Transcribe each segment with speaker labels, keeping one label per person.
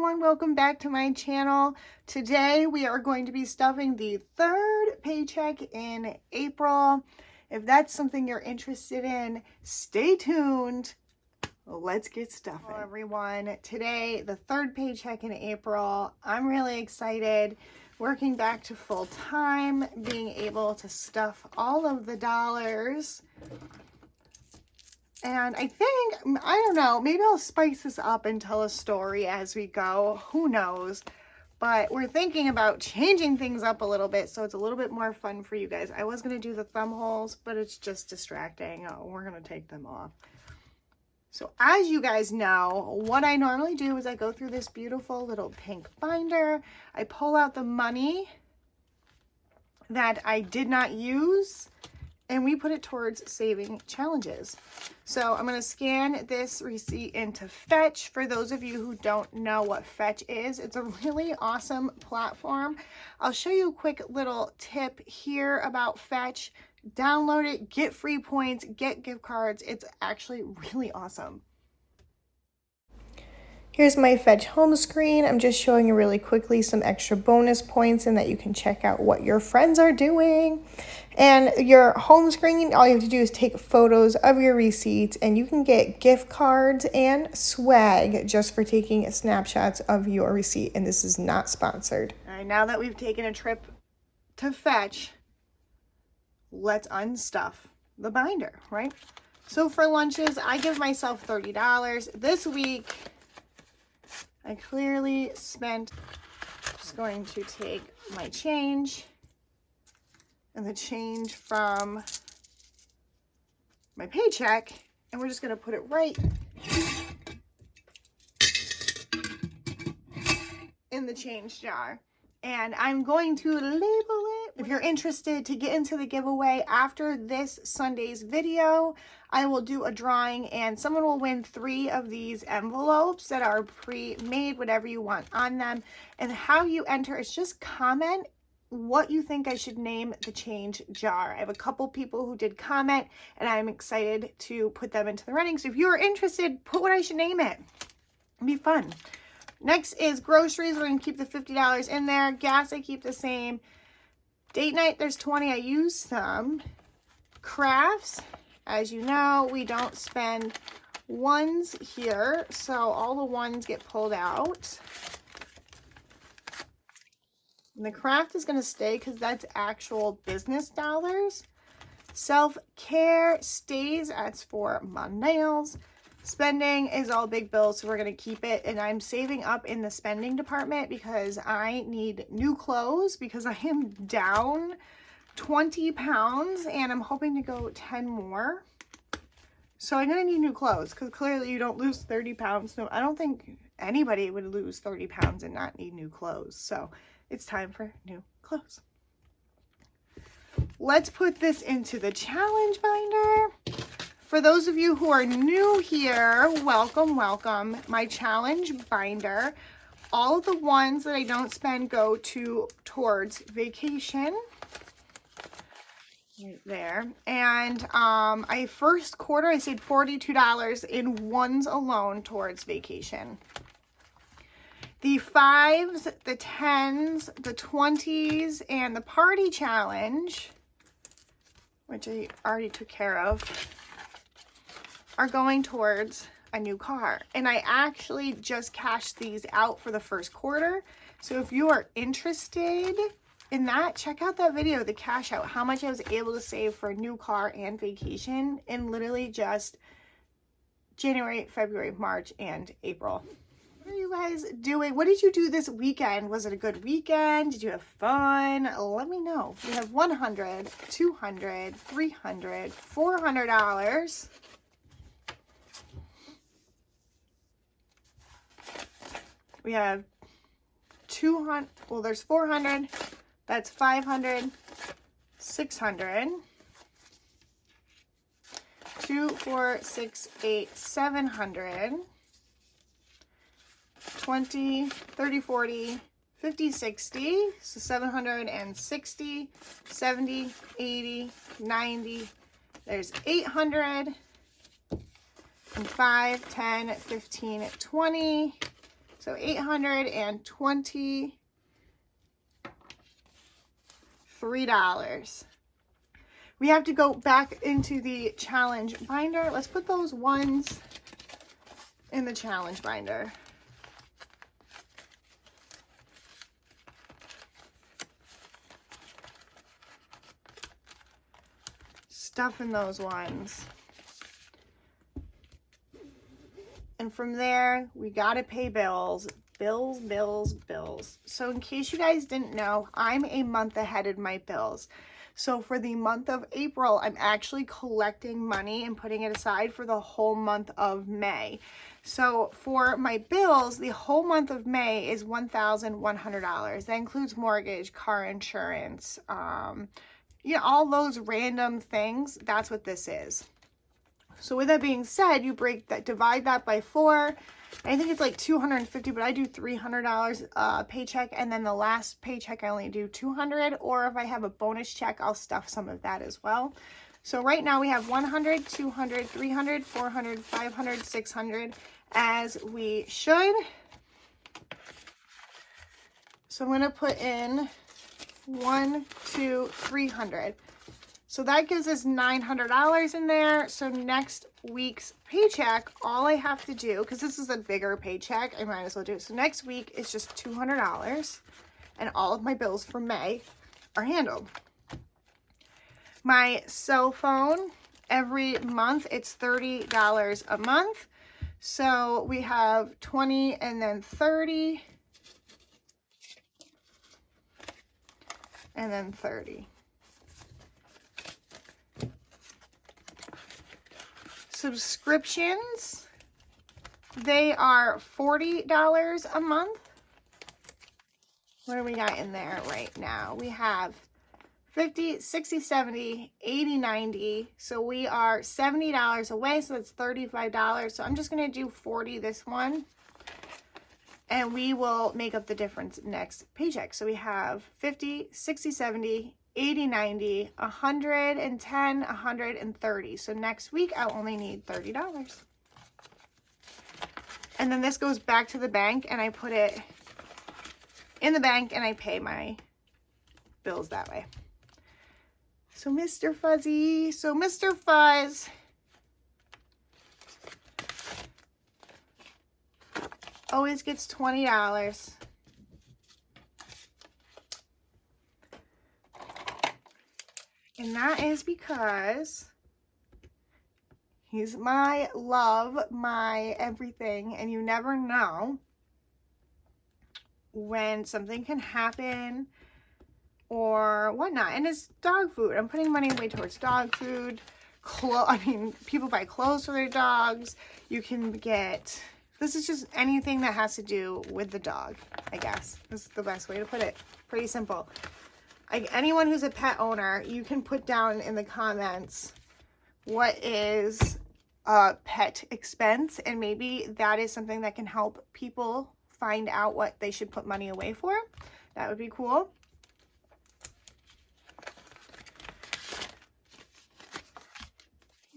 Speaker 1: everyone, welcome back to my channel. Today we are going to be stuffing the third paycheck in April. If that's something you're interested in, stay tuned. Let's get stuffing. Hello everyone, today the third paycheck in April. I'm really excited. Working back to full time, being able to stuff all of the dollars. And I think, I don't know, maybe I'll spice this up and tell a story as we go. Who knows? But we're thinking about changing things up a little bit so it's a little bit more fun for you guys. I was going to do the thumb holes, but it's just distracting. We're going to take them off. So as you guys know, what I normally do is I go through this beautiful little pink binder. I pull out the money that I did not use, and we put it towards saving challenges. So I'm going to scan this receipt into Fetch. For those of you who don't know what Fetch is, it's a really awesome platform. I'll show you a quick little tip here about Fetch. Download it, get free points, get gift cards. It's actually really awesome. Here's my Fetch home screen. I'm just showing you really quickly some extra bonus points and that you can check out what your friends are doing. And your home screen, all you have to do is take photos of your receipts and you can get gift cards and swag just for taking snapshots of your receipt. And this is not sponsored. All right, now that we've taken a trip to Fetch, let's unstuff the binder, right? So for lunches, I give myself $30. This week, I clearly spent, just going to take my change and the change from my paycheck, and we're just going to put it right in the change jar. And I'm going to label it. If you're interested to get into the giveaway after this Sunday's video, I will do a drawing and someone will win 3 of these envelopes that are pre-made, whatever you want on them. And how you enter is just comment what you think I should name the change jar. I have a couple people who did comment and I'm excited to put them into the running. So if you're interested, put what I should name it. It'd be fun. Next is groceries. We're going to keep the $50 in there. Gas, I keep the same. Date night, there's 20. I use some. Crafts, as you know, we don't spend ones here, so all the ones get pulled out. And the craft is going to stay because that's actual business dollars. Self-care stays. That's for my nails. Spending is all big bills, so we're going to keep it. And I'm saving up in the spending department because I need new clothes because I am down 20 pounds and I'm hoping to go 10 more. So I'm going to need new clothes because clearly you don't lose 30 pounds. No, I don't think anybody would lose 30 pounds and not need new clothes. So it's time for new clothes. Let's put this into the challenge binder. For those of you who are new here, welcome, welcome. My challenge binder, all of the ones that I don't spend go towards vacation. Right there. And first quarter, I saved $42 in ones alone towards vacation. The 5s, the 10s, the 20s, and the party challenge, which I already took care of, are going towards a new car. And I actually just cashed these out for the first quarter. So if you are interested in that, check out that video, the cash out, how much I was able to save for a new car and vacation in literally just January, February, March, and April. What are you guys doing? What did you do this weekend? Was it a good weekend? Did you have fun? Let me know. We have $100, $200, $300, $400. We have 200, well, there's 400, that's 500, 600, 2, 4, 6, 8, 700, 20, 30, 40, 50, 60, so 760, 70, 80, 90, there's 800, and 5, 10, 15, 20, So $823. We have to go back into the challenge binder. Let's put those ones in the challenge binder. Stuff in those ones. And from there, we gotta pay bills. Bills, bills, bills. So in case you guys didn't know, I'm a month ahead of my bills. So for the month of April, I'm actually collecting money and putting it aside for the whole month of May. So for my bills, the whole month of May is $1,100. That includes mortgage, car insurance, you know, all those random things. That's what this is. So with that being said, you divide that by 4. I think it's like $250, but I do $300 paycheck, and then the last paycheck I only do $200, or if I have a bonus check, I'll stuff some of that as well. So right now we have $100, $200, $300, $400, $500, $600, as we should. So I'm going to put in $100, $200, $300. So that gives us $900 in there. So next week's paycheck, all I have to do, because this is a bigger paycheck, I might as well do it. So next week is just $200, and all of my bills for May are handled. My cell phone, every month, it's $30 a month. So we have 20 and then 30. And then 30. Subscriptions, they are $40 a month. What do we got in there right now? We have 50, 60, 70, 80, 90. So we are $70 away, so that's $35. So I'm just going to do 40 this one, and we will make up the difference next paycheck. So we have 50, 60, 70, 80, 90, 110, 130. So next week I'll only need $30. And then this goes back to the bank, and I put it in the bank and I pay my bills that way. So Mr. Fuzzy, so Mr. Fuzz always gets $20. And that is because he's my love, my everything, and you never know when something can happen or whatnot. And it's dog food. I'm putting money away towards dog food. People buy clothes for their dogs. You can get, this is just anything that has to do with the dog, I guess. This is the best way to put it. Pretty simple. Anyone who's a pet owner, you can put down in the comments what is a pet expense, and maybe that is something that can help people find out what they should put money away for. That would be cool.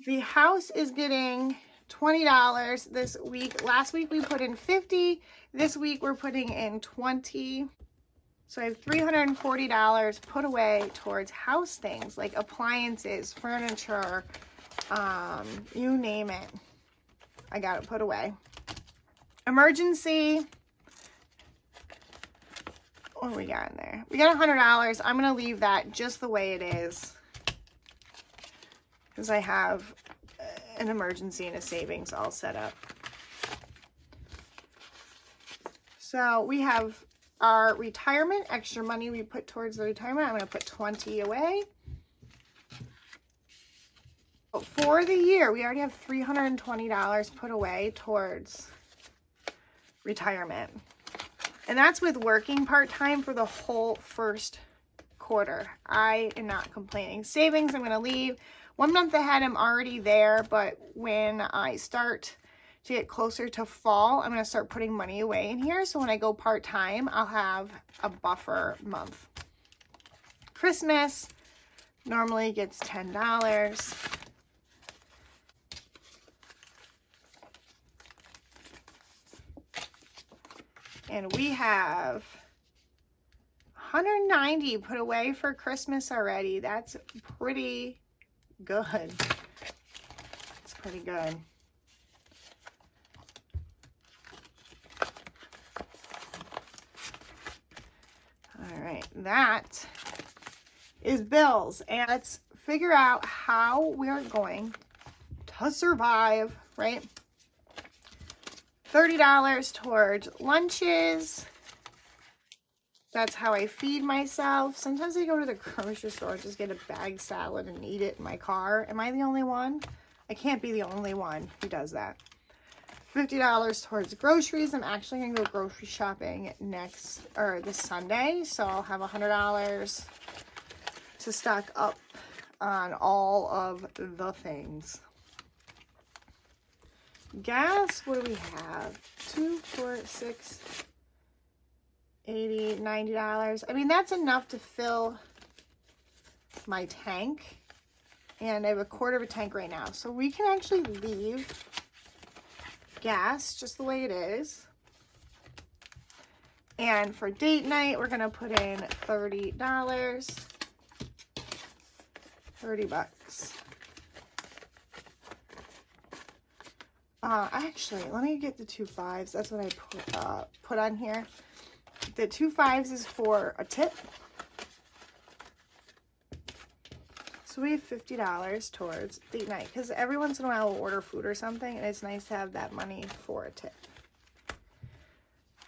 Speaker 1: The house is getting $20 this week. Last week we put in $50. This week we're putting in $20. So I have $340 put away towards house things like appliances, furniture, you name it. I got it put away. Emergency. What do we got in there? We got $100. I'm going to leave that just the way it is, because I have an emergency and a savings all set up. So we have our retirement, extra money we put towards the retirement. I'm going to put 20 away. For the year, we already have $320 put away towards retirement. And that's with working part-time for the whole first quarter. I am not complaining. Savings, I'm going to leave. 1 month ahead, I'm already there, but when I start to get closer to fall, I'm going to start putting money away in here. So when I go part-time, I'll have a buffer month. Christmas normally gets $10. And we have 190 put away for Christmas already. That's pretty good. It's pretty good. All right, that is bills. And let's figure out how we are going to survive, right? $30 towards lunches. That's how I feed myself. Sometimes I go to the grocery store, just get a bag salad and eat it in my car. Am I the only one? I can't be the only one who does that. $50 towards groceries. I'm actually gonna go grocery shopping this Sunday, so I'll have $100 to stock up on all of the things. Gas, what do we have? 2, 4, 6, $80, $90. I mean, that's enough to fill my tank. And I have a quarter of a tank right now. So we can actually leave gas just the way it is. And for date night, we're going to put in $30. $30. Actually, let me get the 2 5s. That's what I put on here. The 2 5s is for a tip. So we have $50 towards date night, because every once in a while we'll order food or something, and it's nice to have that money for a tip.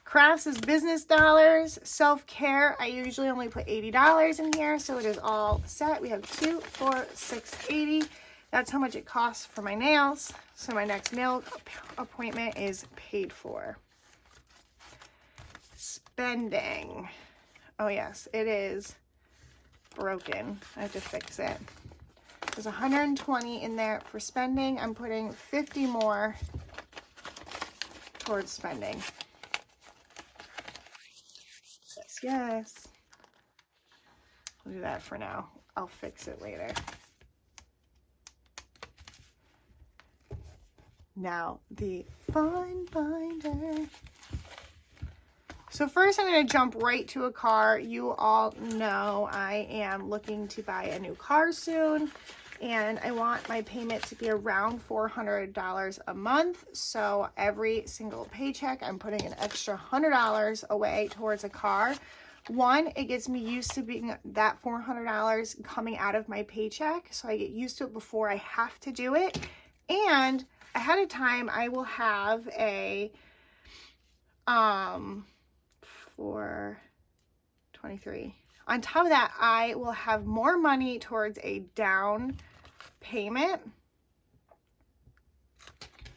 Speaker 1: Crafts is business dollars. Self-care, I usually only put $80 in here, so it is all set. We have 2, 4, 6, 80. That's how much it costs for my nails. So my next nail appointment is paid for. Spending. Oh yes, it is broken. I have to fix it. There's 120 in there for spending. I'm putting 50 more towards spending. Yes, yes. I'll do that for now. I'll fix it later. Now, the fun finder. So first I'm going to jump right to a car. You all know I am looking to buy a new car soon, and I want my payment to be around $400 a month. So every single paycheck, I'm putting an extra $100 away towards a car. One, it gets me used to being that $400 coming out of my paycheck, so I get used to it before I have to do it. And ahead of time, I will have a 423. On top of that, I will have more money towards a down payment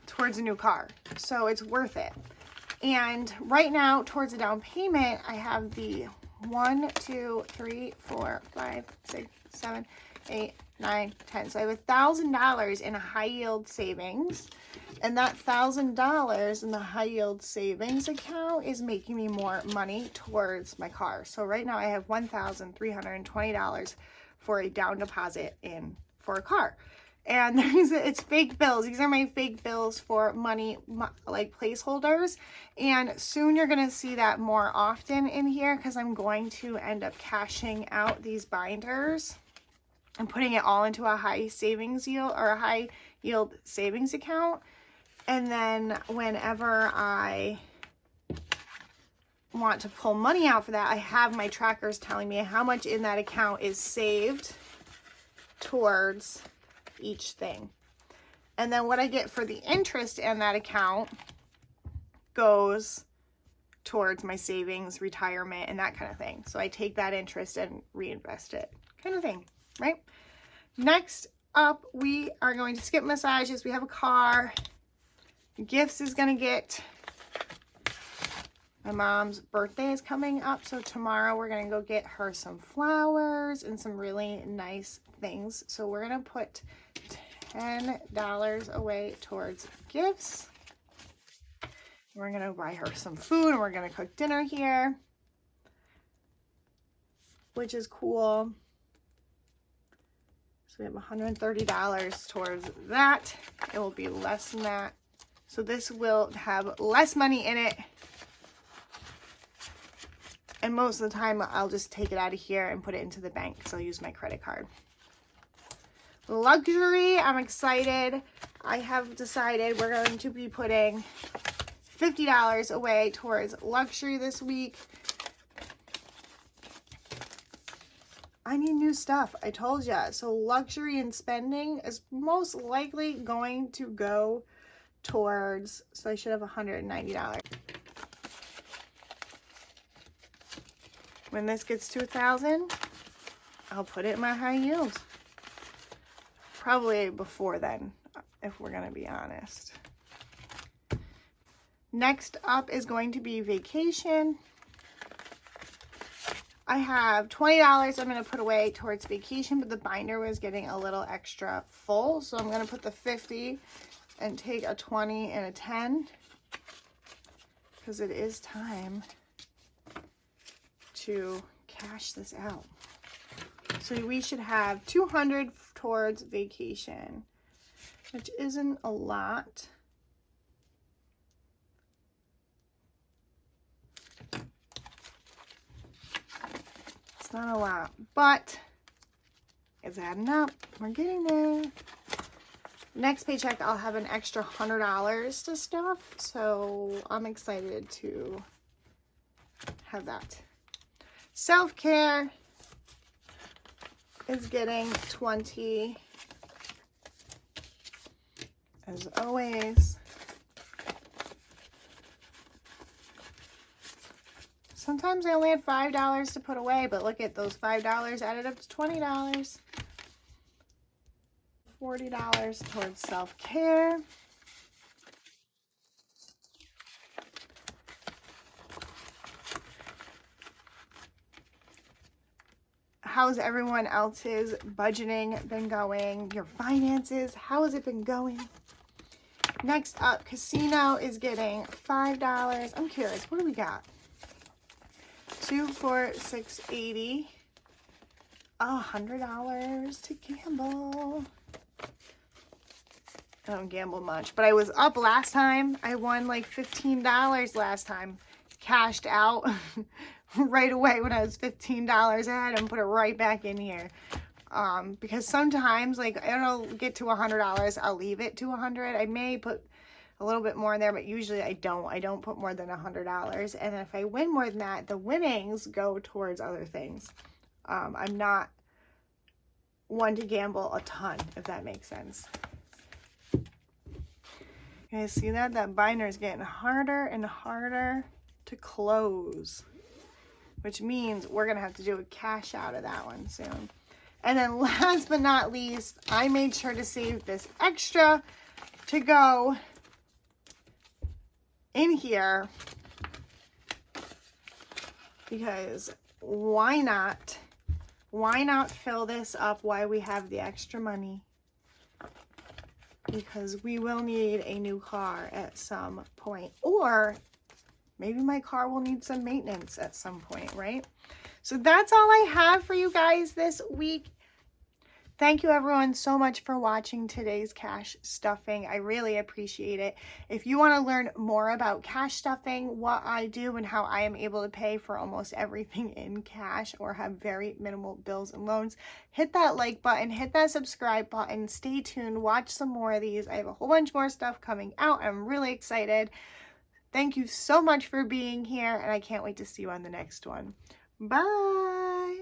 Speaker 1: towards a new car. So it's worth it. And right now, towards a down payment, I have the 1, 2, 3, 4, 5, 6, 7, 8, 9, 10. So I have $1,000 in a high yield savings. And that $1,000 in the high yield savings account is making me more money towards my car. So right now I have $1,320 for a down deposit for a car. And it's fake bills. These are my fake bills for money, like placeholders. And soon you're going to see that more often in here, because I'm going to end up cashing out these binders and putting it all into a high savings yield or a high yield savings account. And then whenever I want to pull money out for that, I have my trackers telling me how much in that account is saved towards each thing. And then what I get for the interest in that account goes towards my savings, retirement, and that kind of thing. So I take that interest and reinvest it, kind of thing, right? Next up, we are going to skip massages. We have a car. Gifts is going to get, my mom's birthday is coming up, so tomorrow we're going to go get her some flowers and some really nice things. So we're going to put $10 away towards gifts. We're going to buy her some food, and we're going to cook dinner here, which is cool. So we have $130 towards that. It will be less than that. So this will have less money in it And most of the time, I'll just take it out of here and put it into the bank because I'll use my credit card. Luxury, I'm excited. I have decided we're going to be putting $50 away towards luxury this week. I need new stuff, I told ya. So luxury and spending is most likely going to go towards, so I should have $190. When this gets to 1,000, I'll put it in my high heels. Probably before then, if we're gonna be honest. Next up is going to be vacation. I have $20 I'm gonna put away towards vacation, but the binder was getting a little extra full, so I'm gonna put the 50 and take a 20 and a 10 because it is time to cash this out. So we should have 200 towards vacation, which isn't a lot. It's not a lot, but it's adding up. We're getting there. Next paycheck, I'll have an extra $100 to stuff, so I'm excited to have that. Self-care is getting 20, as always. Sometimes I only had $5 to put away, but look at those $5 added up to $20. $40 towards self-care. How's everyone else's budgeting been going? Your finances, how has it been going? Next up, casino is getting $5. I'm curious, what do we got? 2, 4, 6, 80. $100 to gamble. I don't gamble much, but I was up last time. I won like $15 last time. Cashed out right away when I was $15 ahead and put it right back in here. Because sometimes, like, I don't get to $100, I'll leave it to 100. I may put a little bit more in there, but usually I don't put more than $100. And if I win more than that, the winnings go towards other things. I'm not one to gamble a ton, if that makes sense. You guys see that? That binder is getting harder and harder to close, which means we're gonna have to do a cash out of that one soon. And then last but not least, I made sure to save this extra to go in here because why not? Why not fill this up while we have the extra money? Because we will need a new car at some point, or maybe my car will need some maintenance at some point, right? So that's all I have for you guys this week. Thank you everyone so much for watching today's cash stuffing. I really appreciate it. If you want to learn more about cash stuffing, what I do and how I am able to pay for almost everything in cash or have very minimal bills and loans, hit that like button, hit that subscribe button, stay tuned, watch some more of these. I have a whole bunch more stuff coming out. I'm really excited. Thank you so much for being here, and I can't wait to see you on the next one. Bye!